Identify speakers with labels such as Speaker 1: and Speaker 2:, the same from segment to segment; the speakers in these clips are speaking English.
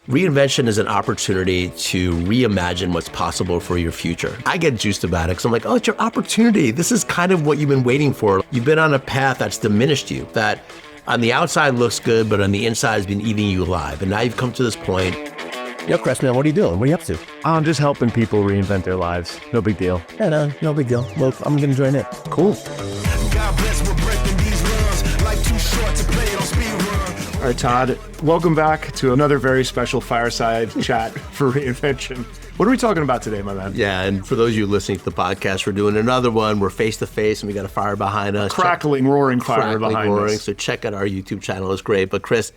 Speaker 1: Reinvention is an opportunity to reimagine what's possible for your future. I get juiced about it because I'm like, oh, it's your opportunity. This is kind of what you've been waiting for. You've been on a path that's diminished you, that on the outside looks good, but on the inside has been eating you alive. And now you've come to this point. Yo, Chris, man, what are you doing? What are you up to?
Speaker 2: I'm just helping people reinvent their lives. No big deal.
Speaker 1: Yeah, no big deal. Well, I'm going to join it.
Speaker 2: Cool.
Speaker 3: God bless, we're breaking these runs. Life too short to play on speed run.
Speaker 2: All right, Todd, welcome back to another very special fireside chat for reinvention. What are we talking about today, my man?
Speaker 1: Yeah, and for those of you listening to the podcast, we're doing another one. We're face to face, and we got a fire behind us.
Speaker 2: Roaring fire behind us.
Speaker 1: So check out our YouTube channel. It's great. But Chris,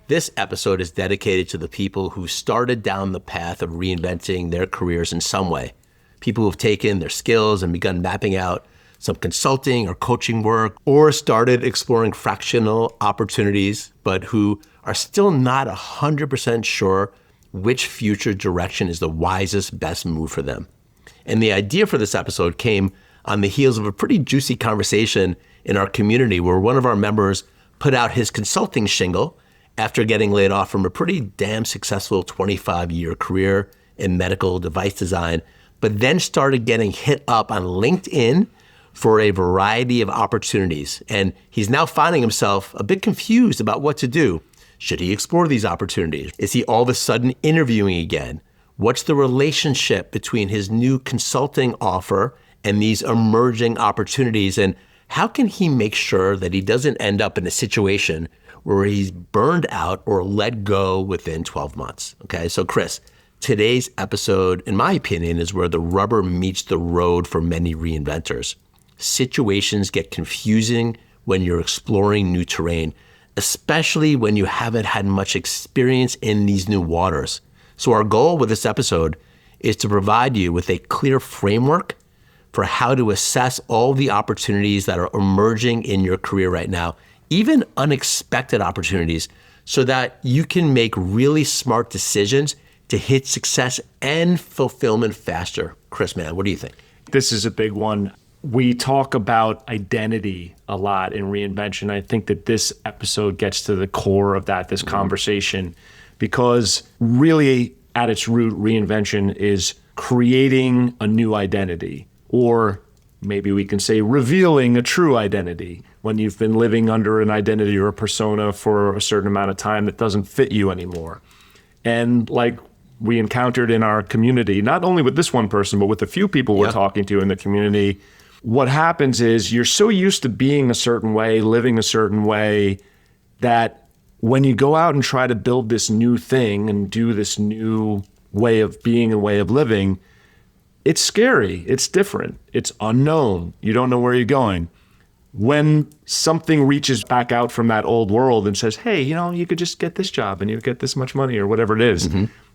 Speaker 1: this episode is dedicated to the people who started down the path of reinventing their careers in some way. People who have taken their skills and begun mapping out some consulting or coaching work, or started exploring fractional opportunities, but who are still not 100% sure which future direction is the wisest, best move for them. And the idea for this episode came on the heels of a pretty juicy conversation in our community where one of our members put out his consulting shingle after getting laid off from a pretty damn successful 25-year career in medical device design, but then started getting hit up on LinkedIn for a variety of opportunities. And he's now finding himself a bit confused about what to do. Should he explore these opportunities? Is he all of a sudden interviewing again? What's the relationship between his new consulting offer and these emerging opportunities? And how can he make sure that he doesn't end up in a situation where he's burned out or let go within 12 months? Okay, so Chris, today's episode, in my opinion, is where the rubber meets the road for many reinventors. Situations get confusing when you're exploring new terrain, especially when you haven't had much experience in these new waters. So our goal with this episode is to provide you with a clear framework for how to assess all the opportunities that are emerging in your career right now, even unexpected opportunities, so that you can make really smart decisions to hit success and fulfillment faster. Chris, man, what do you think?
Speaker 2: This is a big one. We talk about identity a lot in reinvention. I think that this episode gets to the core of that, this conversation, because really at its root, reinvention is creating a new identity, or maybe we can say revealing a true identity when you've been living under an identity or a persona for a certain amount of time that doesn't fit you anymore. And like we encountered in our community, not only with this one person, but with a few people we're talking to in the community, what happens is you're so used to being a certain way, living a certain way, that when you go out and try to build this new thing and do this new way of being and way of living, it's scary, it's different, it's unknown, you don't know where you're going. When something reaches back out from that old world and says, hey, you could just get this job and you get this much money or whatever it is,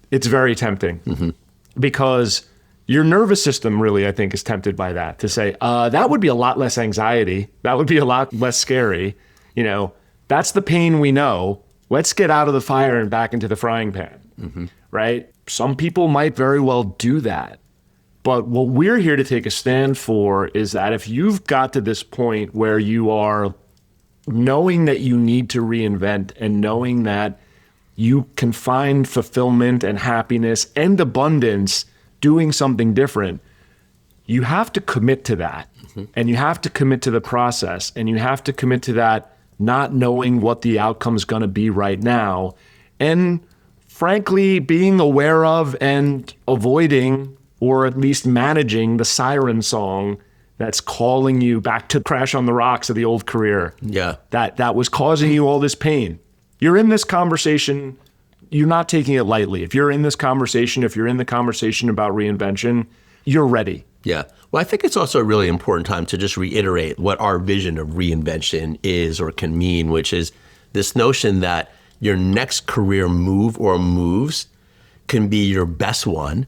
Speaker 2: it's very tempting because your nervous system really, I think, is tempted by that to say, that would be a lot less anxiety. That would be a lot less scary. That's the pain we know. Let's get out of the fire and back into the frying pan, right? Some people might very well do that. But what we're here to take a stand for is that if you've got to this point where you are knowing that you need to reinvent and knowing that you can find fulfillment and happiness and abundance doing something different, you have to commit to that. And you have to commit to the process, and you have to commit to that not knowing what the outcome is going to be right now, and frankly being aware of and avoiding, or at least managing, the siren song that's calling you back to crash on the rocks of the old career.
Speaker 1: Yeah.
Speaker 2: That was causing you all this pain. You're in this conversation, you're not taking it lightly. If you're in this conversation, if you're in the conversation about reinvention, you're ready.
Speaker 1: Yeah. Well, I think it's also a really important time to just reiterate what our vision of reinvention is or can mean, which is this notion that your next career move or moves can be your best one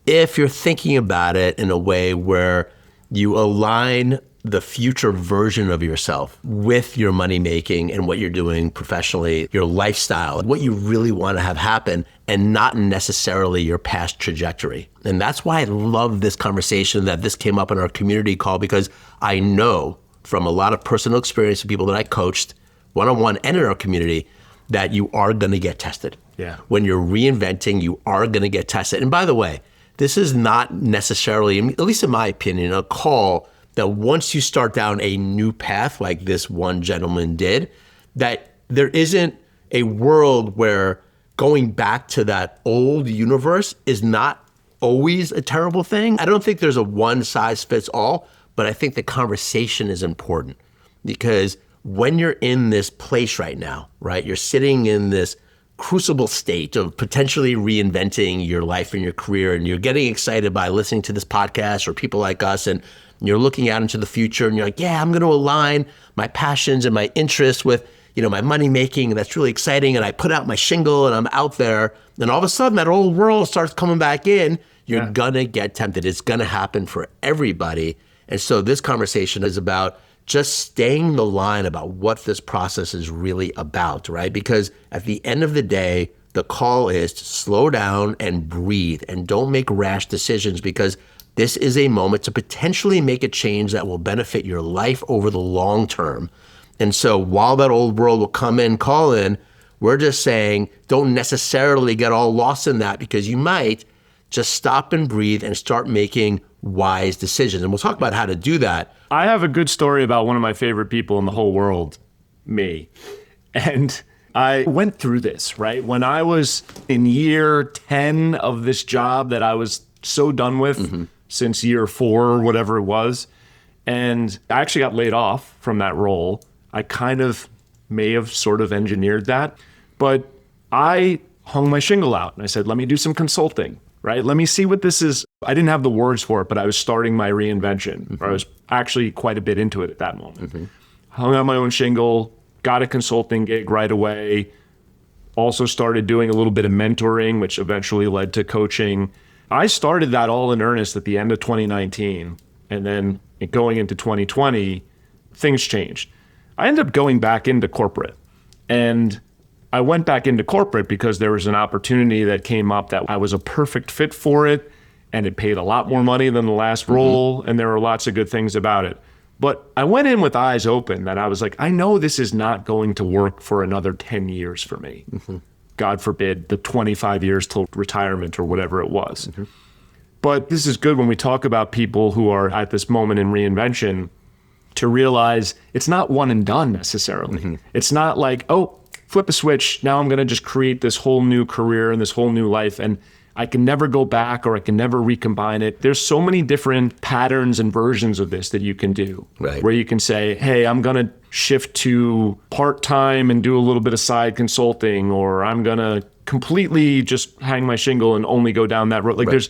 Speaker 1: if you're thinking about it in a way where you align the future version of yourself with your money making and what you're doing professionally, your lifestyle, what you really want to have happen, and not necessarily your past trajectory. And that's why I love this conversation that this came up in our community call, because I know from a lot of personal experience with people that I coached one-on-one and in our community that you are going to get tested.
Speaker 2: Yeah.
Speaker 1: When you're reinventing, you are going to get tested. And by the way, this is not necessarily, at least in my opinion, a call that once you start down a new path like this one gentleman did, that there isn't a world where going back to that old universe is not always a terrible thing. I don't think there's a one size fits all, but I think the conversation is important because when you're in this place right now, right, you're sitting in this crucible state of potentially reinventing your life and your career, and you're getting excited by listening to this podcast or people like us, and you're looking out into the future and you're like, yeah, I'm going to align my passions and my interests with, my money making, and that's really exciting. And I put out my shingle and I'm out there. And all of a sudden that old world starts coming back in. You're gonna get tempted. It's gonna happen for everybody. And so this conversation is about just staying the line about what this process is really about, right? Because at the end of the day, the call is to slow down and breathe and don't make rash decisions, because this is a moment to potentially make a change that will benefit your life over the long term. And so while that old world will come in, call in, we're just saying don't necessarily get all lost in that, because you might just stop and breathe and start making wise decisions. And we'll talk about how to do that.
Speaker 2: I have a good story about one of my favorite people in the whole world, me. And I went through this, right? When I was in year 10 of this job that I was so done with since year 4 or whatever it was. And I actually got laid off from that role. I kind of may have sort of engineered that, but I hung my shingle out and I said, let me do some consulting, right? Let me see what this is. I didn't have the words for it, but I was starting my reinvention. I was actually quite a bit into it at that moment. Hung out my own shingle, got a consulting gig right away. Also started doing a little bit of mentoring, which eventually led to coaching. I started that all in earnest at the end of 2019. And then going into 2020, things changed. I ended up going back into corporate, and I went back into corporate because there was an opportunity that came up that I was a perfect fit for it, and it paid a lot more money than the last role, and there were lots of good things about it. But I went in with eyes open that I was like, I know this is not going to work for another 10 years for me. God forbid, the 25 years till retirement or whatever it was. But this is good when we talk about people who are at this moment in reinvention, to realize it's not one and done necessarily. It's not like, oh, flip a switch, now I'm gonna just create this whole new career and this whole new life, and I can never go back or I can never recombine it. There's so many different patterns and versions of this that you can do, where you can say, hey, I'm gonna shift to part-time and do a little bit of side consulting, or I'm gonna completely just hang my shingle and only go down that road. Like there's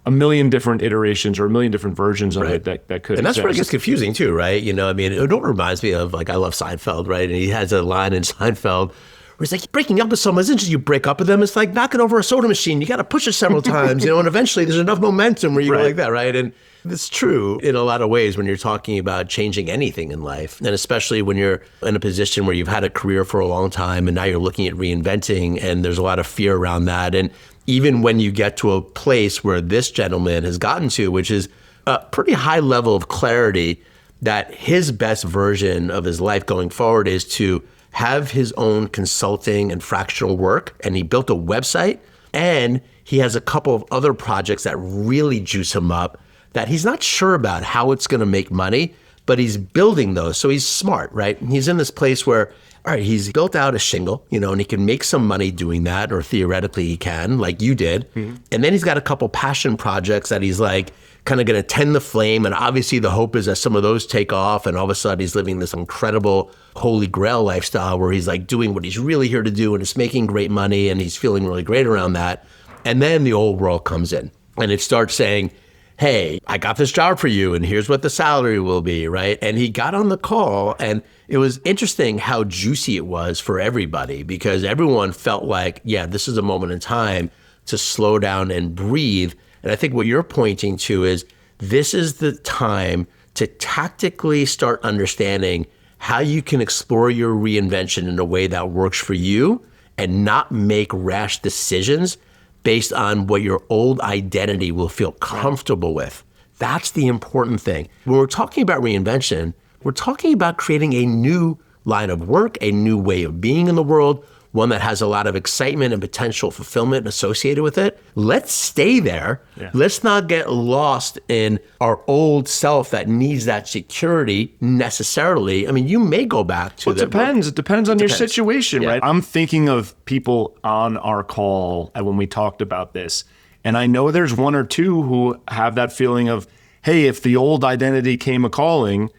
Speaker 2: a million different iterations or a million different versions of it that could
Speaker 1: And that's
Speaker 2: exist.
Speaker 1: where it gets confusing too, right? It reminds me of, like, I love Seinfeld, right? And he has a line in Seinfeld where he's like, breaking up with someone isn't just you break up with them, it's like knocking over a soda machine. You got to push it several times, and eventually there's enough momentum where you go like that, right? And it's true in a lot of ways when you're talking about changing anything in life, and especially when you're in a position where you've had a career for a long time and now you're looking at reinventing, and there's a lot of fear around that. And even when you get to a place where this gentleman has gotten to, which is a pretty high level of clarity, that his best version of his life going forward is to have his own consulting and fractional work. And he built a website, and he has a couple of other projects that really juice him up that he's not sure about how it's going to make money, but he's building those. So he's smart, right? He's in this place where, all right, he's built out a shingle, and he can make some money doing that, or theoretically he can, like you did. And then he's got a couple passion projects that he's like kind of going to tend the flame. And obviously the hope is that some of those take off, and all of a sudden he's living this incredible holy grail lifestyle where he's like doing what he's really here to do, and it's making great money, and he's feeling really great around that. And then the old world comes in, and it starts saying, hey, I got this job for you, and here's what the salary will be, right? And he got on the call, and it was interesting how juicy it was for everybody, because everyone felt like, yeah, this is a moment in time to slow down and breathe. And I think what you're pointing to is this is the time to tactically start understanding how you can explore your reinvention in a way that works for you and not make rash decisions based on what your old identity will feel comfortable with. That's the important thing. When we're talking about reinvention, we're talking about creating a new line of work, a new way of being in the world, one that has a lot of excitement and potential fulfillment associated with it, let's stay there.
Speaker 2: Yeah.
Speaker 1: Let's not get lost in our old self that needs that security necessarily. I mean, you may go back to
Speaker 2: It depends. It depends on your situation,
Speaker 1: Yeah.
Speaker 2: right? I'm thinking of people on our call when we talked about this, and I know there's one or two who have that feeling of, hey, if the old identity came a-calling,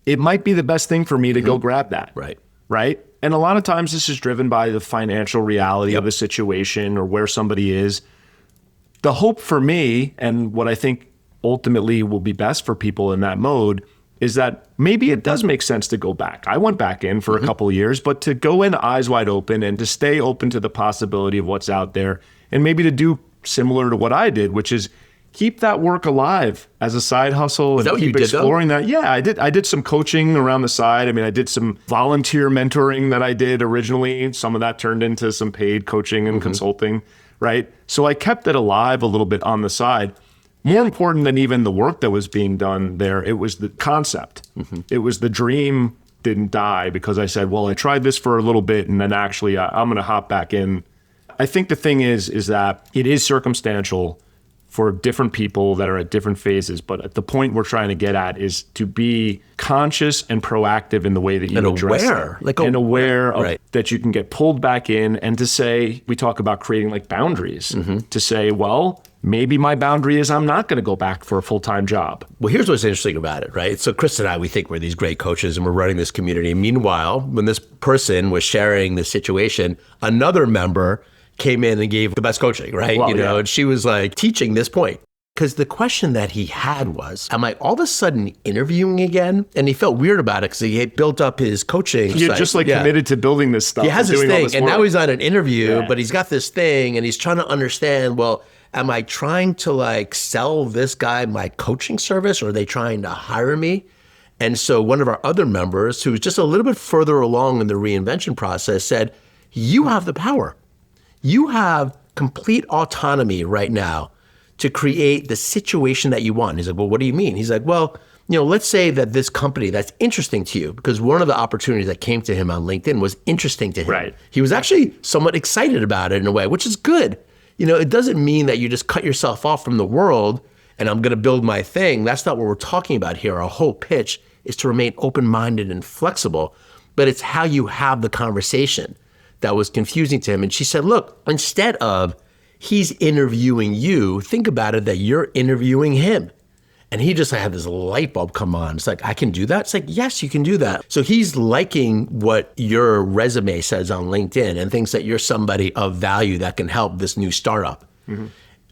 Speaker 2: it might be the best thing for me to go grab that.
Speaker 1: Right.
Speaker 2: Right? And a lot of times this is driven by the financial reality of the situation or where somebody is. The hope for me, and what I think ultimately will be best for people in that mode, is that maybe it does make sense to go back. I went back in for a couple of years, but to go in eyes wide open and to stay open to the possibility of what's out there, and maybe to do similar to what I did, which is keep that work alive as a side hustle and keep exploring that. Yeah, I did. I did some coaching around the side. I mean, I did some volunteer mentoring that I did originally. Some of that turned into some paid coaching and consulting, right? So I kept it alive a little bit on the side. More important than even the work that was being done there, it was the concept. It was the dream didn't die because I said, well, I tried this for a little bit and then actually I'm going to hop back in. I think the thing is that it is circumstantial for different people that are at different phases. But at the point we're trying to get at is to be conscious and proactive in the way that you address it. And aware of that you can get pulled back in, and to say, we talk about creating like boundaries, to say, well, maybe my boundary is I'm not going to go back for a full-time job.
Speaker 1: Well, here's what's interesting about it, right? So Chris and I, we think we're these great coaches and we're running this community. Meanwhile, when this person was sharing the situation, another member came in and gave the best coaching, right?
Speaker 2: Well,
Speaker 1: And she was like teaching this point. Because the question that he had was, am I all of a sudden interviewing again? And he felt weird about it because he had built up his coaching
Speaker 2: He had just committed to building this stuff.
Speaker 1: He has this thing, and now he's on an interview,
Speaker 2: Yeah.
Speaker 1: but he's got this thing and he's trying to understand, well, am I trying to like sell this guy my coaching service, or are they trying to hire me? And so one of our other members, who's just a little bit further along in the reinvention process, said, you have the power. You have complete autonomy right now to create the situation that you want. He's like, well, what do you mean? He's like, well, let's say that this company that's interesting to you, because one of the opportunities that came to him on LinkedIn was interesting to him.
Speaker 2: Right.
Speaker 1: He was actually somewhat excited about it in a way, which is good. It doesn't mean that you just cut yourself off from the world and I'm going to build my thing. That's not what we're talking about here. Our whole pitch is to remain open-minded and flexible, but it's how you have the conversation that was confusing to him. And she said, look, instead of he's interviewing you, think about it that you're interviewing him. And he just had this light bulb come on. It's like, I can do that? It's like, yes, you can do that. So he's liking what your resume says on LinkedIn and thinks that you're somebody of value that can help this new startup.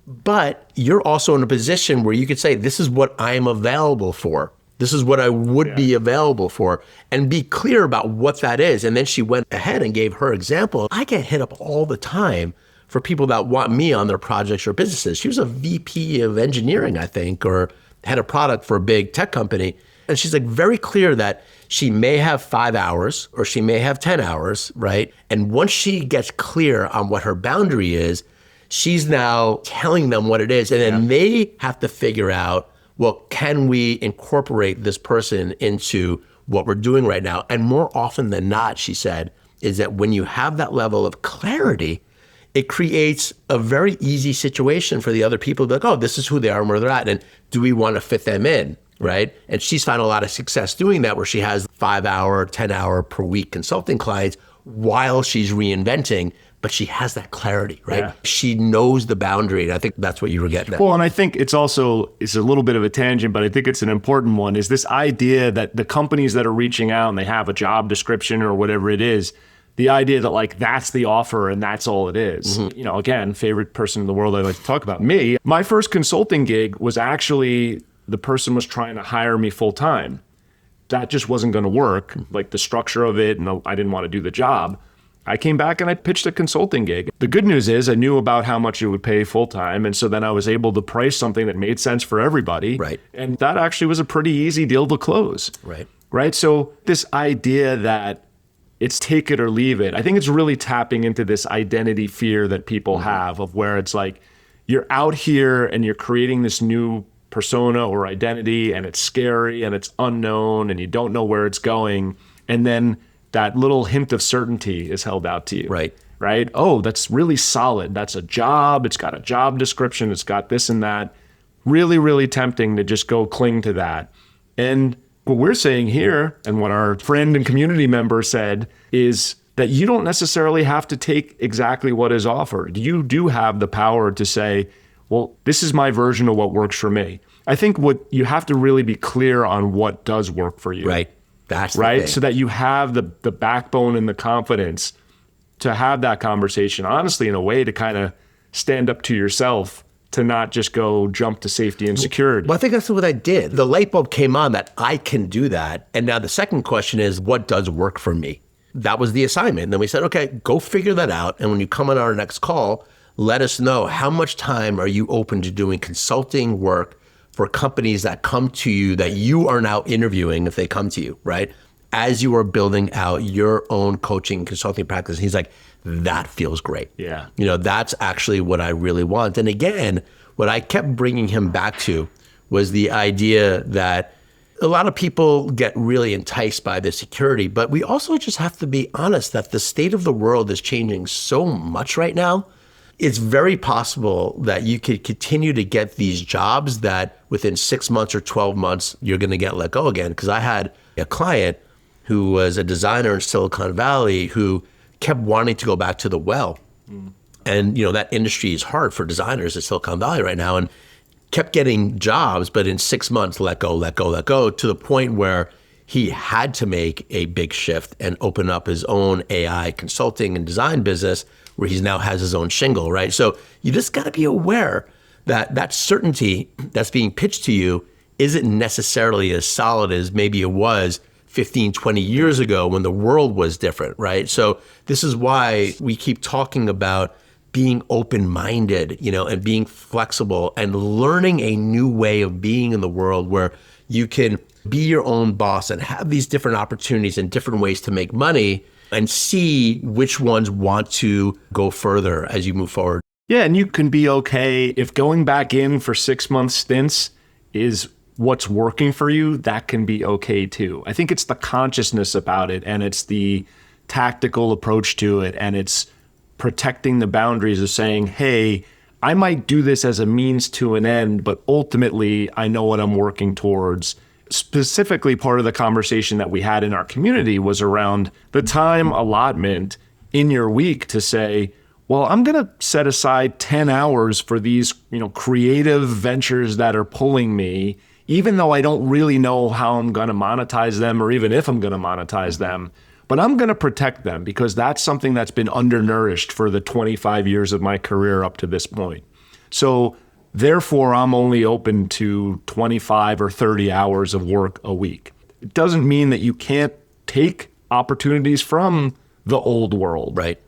Speaker 1: But you're also in a position where you could say, this is what I am available for. This is what I would be available for, and be clear about what that is. And then she went ahead and gave her example. I get hit up all the time for people that want me on their projects or businesses. She was a VP of engineering, I think, or had a product for a big tech company. And she's like very clear that she may have 5 hours or she may have 10 hours, right? And once she gets clear on what her boundary is, she's now telling them what it is. And then they have to figure out, well, can we incorporate this person into what we're doing right now? And more often than not, she said, is that when you have that level of clarity, it creates a very easy situation for the other people to be like, oh, this is who they are and where they're at. And do we want to fit them in, right? And she's found a lot of success doing that, where she has 5 hour, 10 hour per week consulting clients while she's reinventing, but she has that clarity, right?
Speaker 2: Yeah.
Speaker 1: She knows the boundary. And I think that's what you were getting at.
Speaker 2: Well, and I think it's a little bit of a tangent, but I think it's an important one, is this idea that the companies that are reaching out and they have a job description or whatever it is, the idea that like that's the offer and that's all it is. Again, favorite person in the world I like to talk about. Me, my first consulting gig was actually the person was trying to hire me full time. That just wasn't going to work, like the structure of it, and I didn't want to do the job. I came back and I pitched a consulting gig. The good news is I knew about how much it would pay full time. And so then I was able to price something that made sense for everybody.
Speaker 1: Right.
Speaker 2: And that actually was a pretty easy deal to close. Right. So this idea that it's take it or leave it, I think it's really tapping into this identity fear that people have, of where it's like, you're out here and you're creating this new persona or identity, and it's scary and it's unknown and you don't know where it's going. And then that little hint of certainty is held out to you.
Speaker 1: Right.
Speaker 2: right? Oh, that's really solid. That's a job. It's got a job description. It's got this and that. Really, really tempting to just go cling to that. And what we're saying here, and what our friend and community member said, is that you don't necessarily have to take exactly what is offered. You do have the power to say, well, this is my version of what works for me. I think what you have to really be clear on what does work for you.
Speaker 1: Right. That's the
Speaker 2: right.
Speaker 1: thing.
Speaker 2: So that you have the backbone and the confidence to have that conversation, honestly, in a way to kind of stand up to yourself, to not just go jump to safety and security.
Speaker 1: Well, I think that's what I did. The light bulb came on that I can do that. And now the second question is, what does work for me? That was the assignment. And then we said, okay, go figure that out. And when you come on our next call, let us know how much time are you open to doing consulting work for companies that come to you, that you are now interviewing if they come to you, right? As you are building out your own coaching consulting practice. He's like, that feels great.
Speaker 2: Yeah.
Speaker 1: You know, that's actually what I really want. And again, what I kept bringing him back to was the idea that a lot of people get really enticed by the security, but we also just have to be honest that the state of the world is changing so much right now. It's very possible that you could continue to get these jobs that within 6 months or 12 months, you're going to get let go again. Because I had a client who was a designer in Silicon Valley who kept wanting to go back to the well. And, you know, that industry is hard for designers in Silicon Valley right now, and kept getting jobs, but in 6 months, let go, to the point where he had to make a big shift and open up his own AI consulting and design business where he now has his own shingle, right? So you just got to be aware that that certainty that's being pitched to you isn't necessarily as solid as maybe it was 15, 20 years ago when the world was different, right? So this is why we keep talking about being open-minded, you know, and being flexible and learning a new way of being in the world where you can be your own boss and have these different opportunities and different ways to make money and see which ones want to go further as you move forward.
Speaker 2: Yeah, and you can be okay if going back in for 6 month stints is what's working for you, that can be okay too. I think it's the consciousness about it, and it's the tactical approach to it, and it's protecting the boundaries of saying, hey, I might do this as a means to an end, but ultimately I know what I'm working towards. Specifically, part of the conversation that we had in our community was around the time allotment in your week to say, well, I'm going to set aside 10 hours for these, you know, creative ventures that are pulling me, even though I don't really know how I'm going to monetize them or even if I'm going to monetize them. But I'm going to protect them because that's something that's been undernourished for the 25 years of my career up to this point. So therefore, I'm only open to 25 or 30 hours of work a week. It doesn't mean that you can't take opportunities from the old world.
Speaker 1: Right.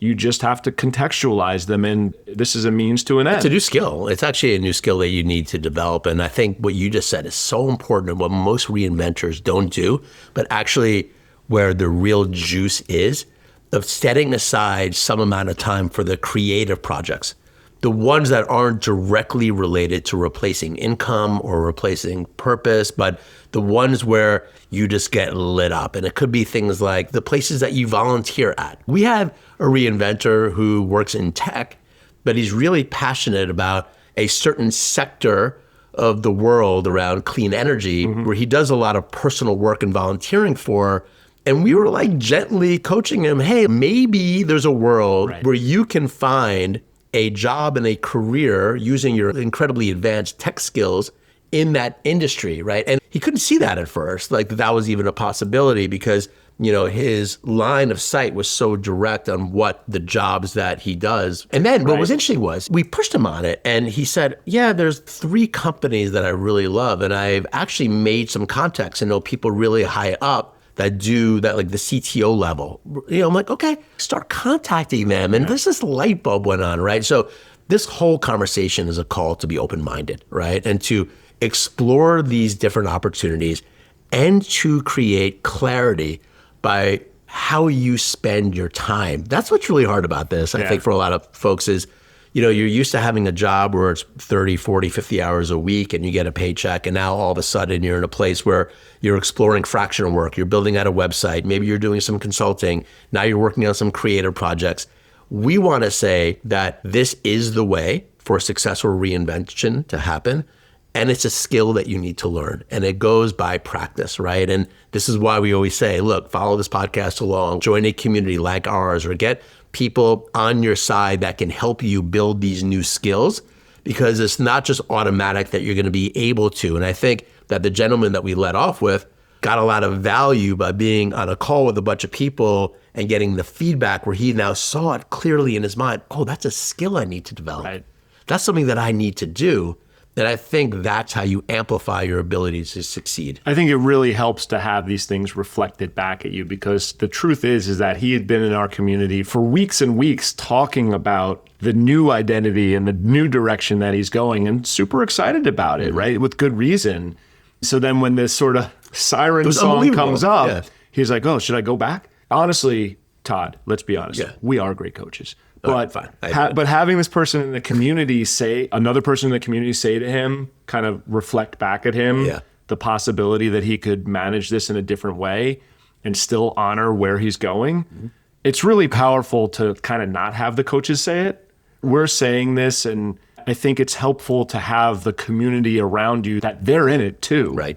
Speaker 2: You just have to contextualize them, and this is a means to an end.
Speaker 1: It's a new skill. It's actually a new skill that you need to develop. And I think what you just said is so important and what most reinventors don't do, but actually where the real juice is, of setting aside some amount of time for the creative projects. The ones that aren't directly related to replacing income or replacing purpose, but the ones where you just get lit up. And it could be things like the places that you volunteer at. We have a reinventor who works in tech, but he's really passionate about a certain sector of the world around clean energy, where he does a lot of personal work and volunteering for. And we were like gently coaching him, hey, maybe there's a world where you can find a job and a career using your incredibly advanced tech skills in that industry, right? And he couldn't see that at first, like that was even a possibility because, you know, his line of sight was so direct on what the jobs that he does. And then what was interesting was we pushed him on it and he said, yeah, there's 3 companies that I really love. And I've actually made some contacts and know people really high up that do that, like the CTO level. You know, I'm like, okay, start contacting them. And this light bulb went on, right? So this whole conversation is a call to be open-minded, right? And to explore these different opportunities and to create clarity by how you spend your time. That's what's really hard about this, I think, for a lot of folks is, you know, you're used to having a job where it's 30, 40, 50 hours a week and you get a paycheck. And now all of a sudden you're in a place where you're exploring fractional work. You're building out a website. Maybe you're doing some consulting. Now you're working on some creative projects. we want to say that this is the way for successful reinvention to happen. And it's a skill that you need to learn. And it goes by practice, right? And this is why we always say, look, follow this podcast along, join a community like ours, or get people on your side that can help you build these new skills, because it's not just automatic that you're going to be able to. And I think that the gentleman that we let off with got a lot of value by being on a call with a bunch of people and getting the feedback where he now saw it clearly in his mind. Oh, that's a skill I need to develop.
Speaker 2: Right.
Speaker 1: That's something that I need to do. And I think that's how you amplify your ability to succeed.
Speaker 2: I think it really helps to have these things reflected back at you, because the truth is that he had been in our community for weeks and weeks talking about the new identity and the new direction that he's going, and super excited about it, right? With good reason. So then when this sort of siren song comes up, he's like, oh, should I go back? Honestly, Todd, let's be honest. We are great coaches. But but having this person in the community another person in the community say to him, kind of reflect back at him, the possibility that he could manage this in a different way and still honor where he's going. It's really powerful to kind of not have the coaches say it. We're saying this, and I think it's helpful to have the community around you that they're in it too,
Speaker 1: right?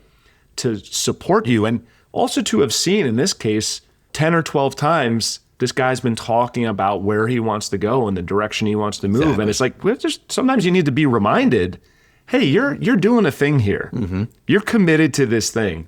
Speaker 2: To support you, and also to have seen, in this case, 10 or 12 times, this guy's been talking about where he wants to go and the direction he wants to move. Exactly. And it's like, just sometimes you need to be reminded, hey, you're doing a thing here. You're committed to this thing.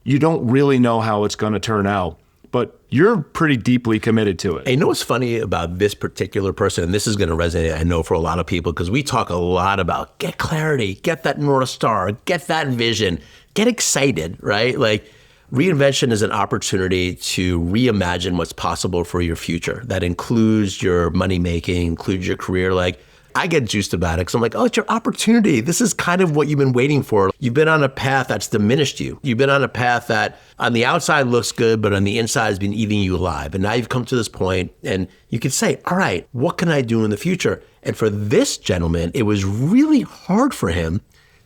Speaker 2: You don't really know how it's going to turn out, but you're pretty deeply committed to it.
Speaker 1: And you know what's funny about this particular person, and this is going to resonate, I know, for a lot of people, because we talk a lot about get clarity, get that North Star, get that vision, get excited, right? Like, reinvention is an opportunity to reimagine what's possible for your future. That includes your money making, includes your career. Like, I get juiced about it because I'm like, oh, it's your opportunity. This is kind of what you've been waiting for. You've been on a path that's diminished you. You've been on a path that on the outside looks good, but on the inside has been eating you alive. And now you've come to this point and you can say, all right, what can I do in the future? And for this gentleman, it was really hard for him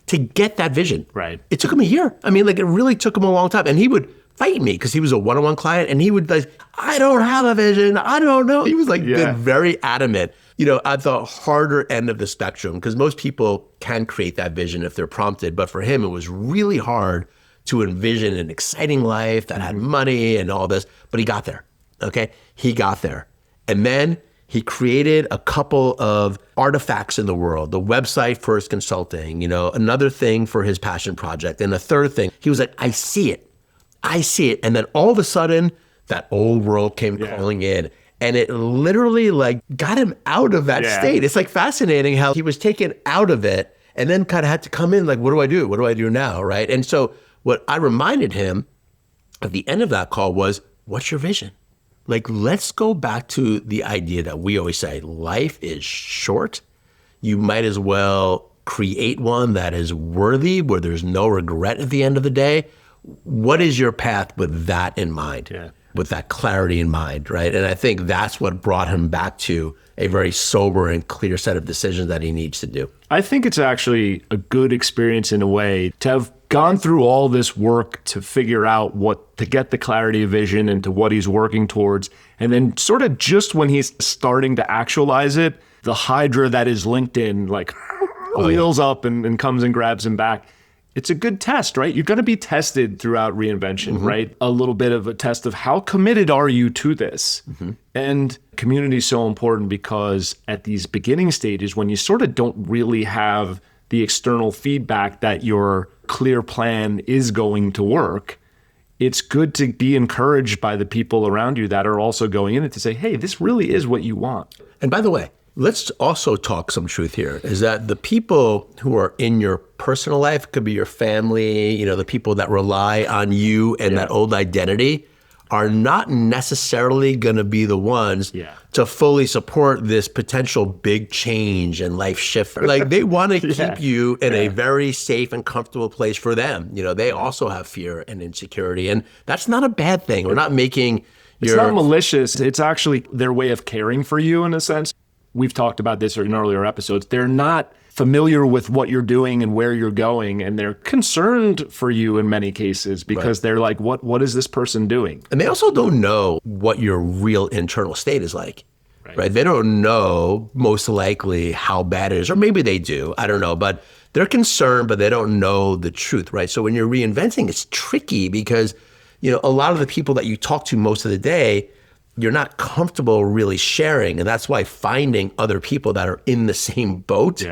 Speaker 1: to get that vision.
Speaker 2: Right.
Speaker 1: It took him a year. I mean, like, it really took him a long time. And he would fight me because he was a one-on-one client, and he would like, I don't have a vision. I don't know. He was like been very adamant, at the harder end of the spectrum, because most people can create that vision if they're prompted. But for him, it was really hard to envision an exciting life that had money and all this. But he got there. Okay. He got there. And then he created a couple of artifacts in the world, the website for his consulting, another thing for his passion project, and a third thing. He was like, I see it. And then all of a sudden, that old world came calling in, and it literally like got him out of that state. It's like fascinating how he was taken out of it and then kind of had to come in like, what do I do? What do I do now, right? And so what I reminded him at the end of that call was, what's your vision? Like, let's go back to the idea that we always say, life is short. You might as well create one that is worthy, where there's no regret at the end of the day. What is your path with that in mind, with that clarity in mind, right? And I think that's what brought him back to a very sober and clear set of decisions that he needs to do.
Speaker 2: I think it's actually a good experience in a way to have gone through all this work to figure out to get the clarity of vision and to what he's working towards. And then sort of just when he's starting to actualize it, the hydra that is LinkedIn like wheels up and comes and grabs him back. It's a good test, right? You're going to be tested throughout reinvention, right? A little bit of a test of how committed are you to this? And community is so important because at these beginning stages, when you sort of don't really have the external feedback that your clear plan is going to work, it's good to be encouraged by the people around you that are also going in it to say, hey, this really is what you want.
Speaker 1: And by the way, let's also talk some truth here, is that the people who are in your personal life, could be your family, the people that rely on you and that old identity, are not necessarily going to be the ones to fully support this potential big change and life shift. Like, they want to keep you in a very safe and comfortable place for them. They also have fear and insecurity, and that's not a bad thing. We're not making
Speaker 2: It's not malicious. It's actually their way of caring for you in a sense. We've talked about this in earlier episodes. They're not familiar with what you're doing and where you're going, and they're concerned for you in many cases because they're like, what is this person doing?
Speaker 1: And they also don't know what your real internal state is like, right? They don't know most likely how bad it is, or maybe they do, I don't know, but they're concerned, but they don't know the truth, right? So when you're reinventing, it's tricky because, a lot of the people that you talk to most of the day, you're not comfortable really sharing. And that's why finding other people that are in the same boat,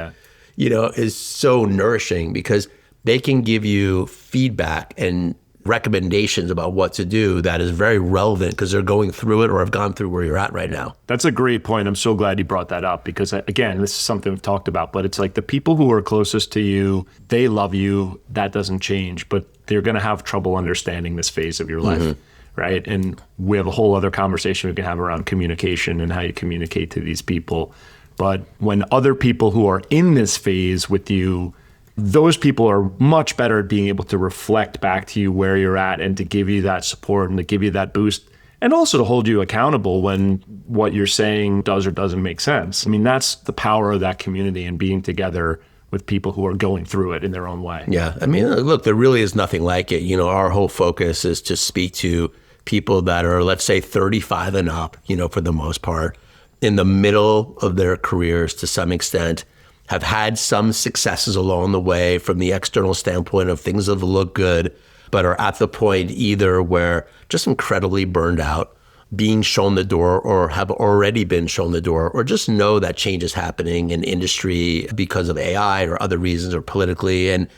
Speaker 1: is so nourishing because they can give you feedback and recommendations about what to do that is very relevant because they're going through it or have gone through where you're at right now.
Speaker 2: That's a great point. I'm so glad you brought that up because, again, this is something we've talked about, but it's like the people who are closest to you, they love you. That doesn't change, but they're going to have trouble understanding this phase of your life, right? And we have a whole other conversation we can have around communication and how you communicate to these people. But when other people who are in this phase with you, those people are much better at being able to reflect back to you where you're at and to give you that support and to give you that boost and also to hold you accountable when what you're saying does or doesn't make sense. I mean, that's the power of that community and being together with people who are going through it in their own way.
Speaker 1: Yeah. I mean, look, there really is nothing like it. Our whole focus is to speak to people that are, let's say, 35 and up, for the most part, in the middle of their careers to some extent, have had some successes along the way from the external standpoint of things that look good, but are at the point either where just incredibly burned out, being shown the door or have already been shown the door, or just know that change is happening in industry because of AI or other reasons or politically, and,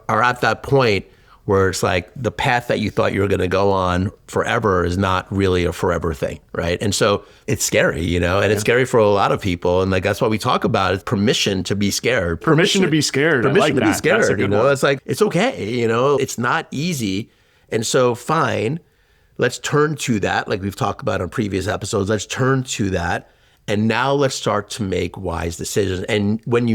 Speaker 1: are at that point where it's like the path that you thought you were going to go on forever is not really a forever thing, right? And so it's scary, and it's scary for a lot of people. And like, that's why we talk about it, permission to be scared.
Speaker 2: Permission to be scared.
Speaker 1: Permission
Speaker 2: I like
Speaker 1: to
Speaker 2: that.
Speaker 1: be scared,
Speaker 2: That's a good one.
Speaker 1: It's like, it's okay, it's not easy. And so fine, let's turn to that. Like we've talked about on previous episodes, let's turn to that. And now let's start to make wise decisions. And when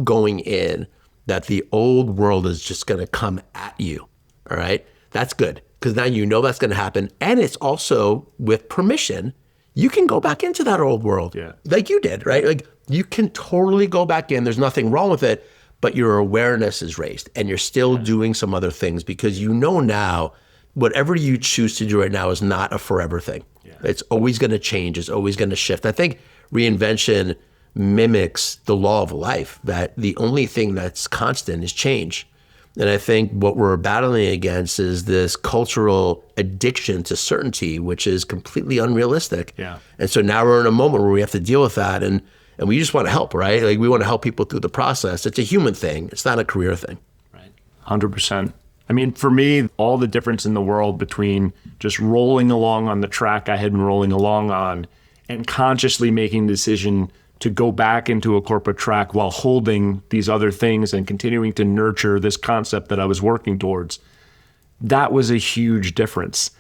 Speaker 1: going in that the old world is just going to come at you, all right, that's good because now that's going to happen. And it's also with permission, you can go back into that old world like you did, right? Like you can totally go back in. There's nothing wrong with it, but your awareness is raised and you're still doing some other things because now whatever you choose to do right now is not a forever thing. It's always going to change. It's always going to shift. I think reinvention mimics the law of life, that the only thing that's constant is change. And I think what we're battling against is this cultural addiction to certainty, which is completely unrealistic.
Speaker 2: Yeah.
Speaker 1: And so now we're in a moment where we have to deal with that. And we just want to help, right? Like we want to help people through the process. It's a human thing. It's not a career thing.
Speaker 2: Right. 100%. I mean, for me, all the difference in the world between just rolling along on the track I had been rolling along on and consciously making the decision to go back into a corporate track while holding these other things and continuing to nurture this concept that I was working towards, that was a huge difference.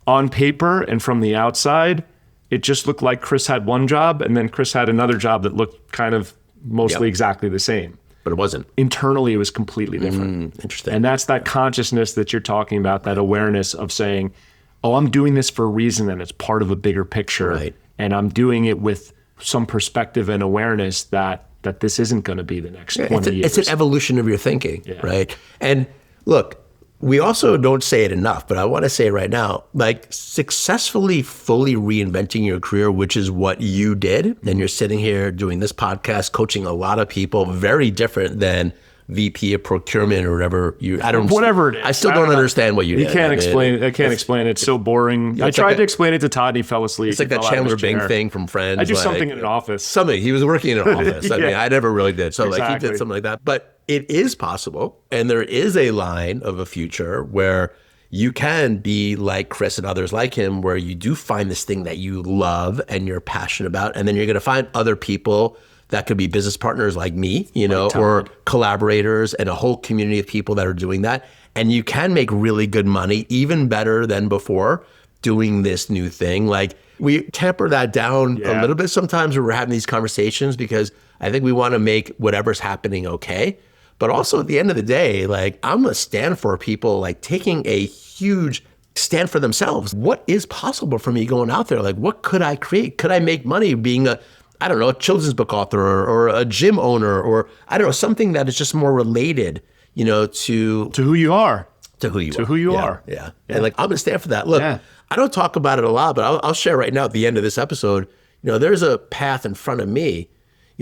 Speaker 2: On paper and from the outside, it just looked like Chris had one job and then Chris had another job that looked kind of mostly exactly the same.
Speaker 1: But it wasn't.
Speaker 2: Internally, it was completely different.
Speaker 1: Interesting.
Speaker 2: And that's that consciousness that you're talking about, that awareness of saying, oh, I'm doing this for a reason and it's part of a bigger picture.
Speaker 1: Right.
Speaker 2: And I'm doing it with some perspective and awareness that this isn't going to be the next 20 years.
Speaker 1: It's an evolution of your thinking, right? And look, we also don't say it enough, but I want to say it right now, like successfully fully reinventing your career, which is what you did. And you're sitting here doing this podcast, coaching a lot of people, very different than VP of procurement or whatever
Speaker 2: whatever it is.
Speaker 1: I still don't understand what you did.
Speaker 2: I can't explain it. It's so boring. I tried to explain it to Todd. He fell asleep.
Speaker 1: It's like that Chandler Bing thing from Friends.
Speaker 2: I do something in an office.
Speaker 1: He was working in an office. I mean, I never really did. So
Speaker 2: exactly.
Speaker 1: like he did something like that. But it is possible. And there is a line of a future where you can be like Chris and others like him, where you do find this thing that you love and you're passionate about. And then you're going to find other people that could be business partners like me, or collaborators and a whole community of people that are doing that. And you can make really good money, even better than before, doing this new thing. Like we temper that down a little bit sometimes when we're having these conversations because I think we want to make whatever's happening okay. But also at the end of the day, like I'm a stand for people like taking a huge stand for themselves. What is possible for me going out there? Like what could I create? Could I make money being a children's book author or a gym owner or something that is just more related, to
Speaker 2: who you are.
Speaker 1: To who you are. Yeah. And like, I'm going to stand for that. Look, I don't talk about it a lot, but I'll share right now at the end of this episode, there's a path in front of me.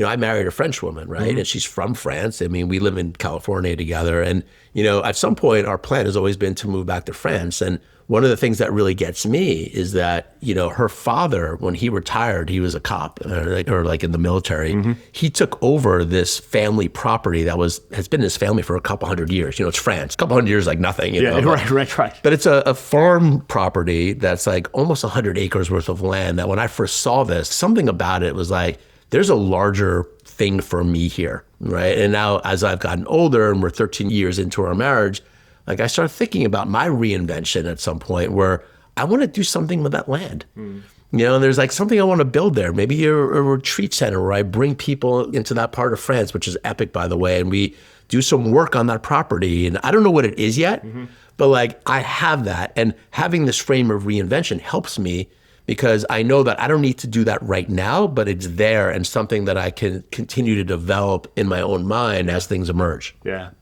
Speaker 1: I married a French woman, right? And she's from France. I mean, we live in California together. And, at some point, our plan has always been to move back to France. And one of the things that really gets me is that, her father, when he retired, he was a cop or like in the military. He took over this family property that has been his family for a couple hundred years. It's France. A couple hundred years, like nothing.
Speaker 2: Right.
Speaker 1: But it's a farm property that's like almost 100 acres worth of land that when I first saw this, something about it was like, there's a larger thing for me here, right? And now as I've gotten older and we're 13 years into our marriage, like I started thinking about my reinvention at some point where I want to do something with that land. And there's like something I want to build there. Maybe a retreat center where I bring people into that part of France, which is epic, by the way, and we do some work on that property. And I don't know what it is yet, but like I have that. And having this frame of reinvention helps me because I know that I don't need to do that right now, but it's there and something that I can continue to develop in my own mind as things emerge.
Speaker 2: Yeah.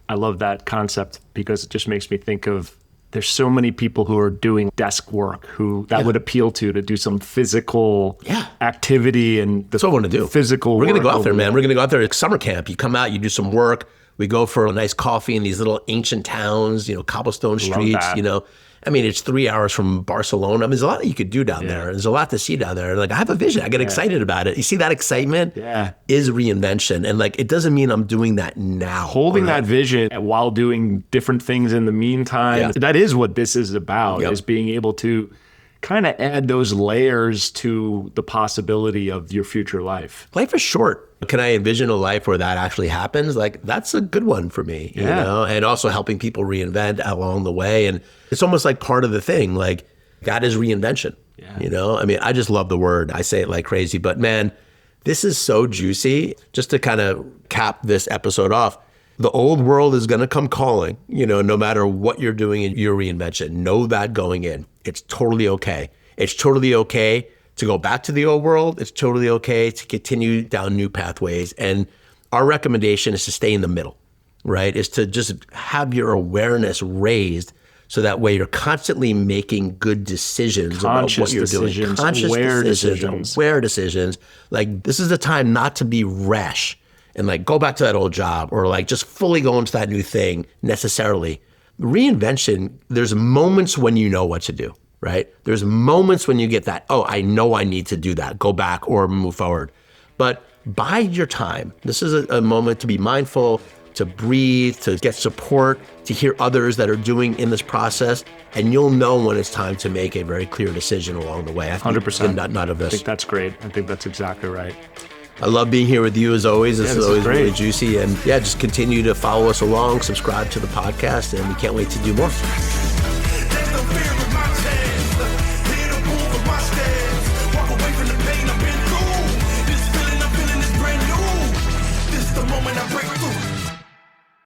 Speaker 2: I love that concept because it just makes me think of there's so many people who are doing desk work that would appeal to do some physical activity and
Speaker 1: that's what I want to do.
Speaker 2: Physical
Speaker 1: We're going to go
Speaker 2: work
Speaker 1: out there, man. We're going to go out there at summer camp. You come out, you do some work. We go for a nice coffee in these little ancient towns, cobblestone streets, I mean, it's 3 hours from Barcelona. I mean, there's a lot that you could do down there. There's a lot to see down there. Like, I have a vision. I get excited about it. You see that excitement is reinvention. And like, it doesn't mean I'm doing that now.
Speaker 2: Holding that vision while doing different things in the meantime. That is what this is about, is being able to kind of add those layers to the possibility of your future life.
Speaker 1: Life is short. Can I envision a life where that actually happens? Like, that's a good one for me, you know, and also helping people reinvent along the way. And it's almost like part of the thing, like that is reinvention, I mean, I just love the word. I say it like crazy, but man, this is so juicy. Just to kind of cap this episode off, the old world is going to come calling, no matter what you're doing in your reinvention. Know that going in. It's totally okay. It's totally okay to go back to the old world. It's totally okay to continue down new pathways. And our recommendation is to stay in the middle, right? Is to just have your awareness raised so that way you're constantly making good decisions about what you're doing. Conscious decisions, aware decisions. Like, this is the time not to be rash and like go back to that old job or like just fully go into that new thing necessarily. Reinvention, there's moments when you know what to do, right? There's moments when you get that, oh, I know I need to do that, go back or move forward. But bide your time. This is a moment to be mindful, to breathe, to get support, to hear others that are doing in this process, and you'll know when it's time to make a very clear decision along the way.
Speaker 2: 100%.
Speaker 1: None of this.
Speaker 2: I think that's great. I think that's exactly right.
Speaker 1: I love being here with you as always. This is always really juicy. And just continue to follow us along, subscribe to the podcast, and we can't wait to do more.
Speaker 3: There's no fear in my chain.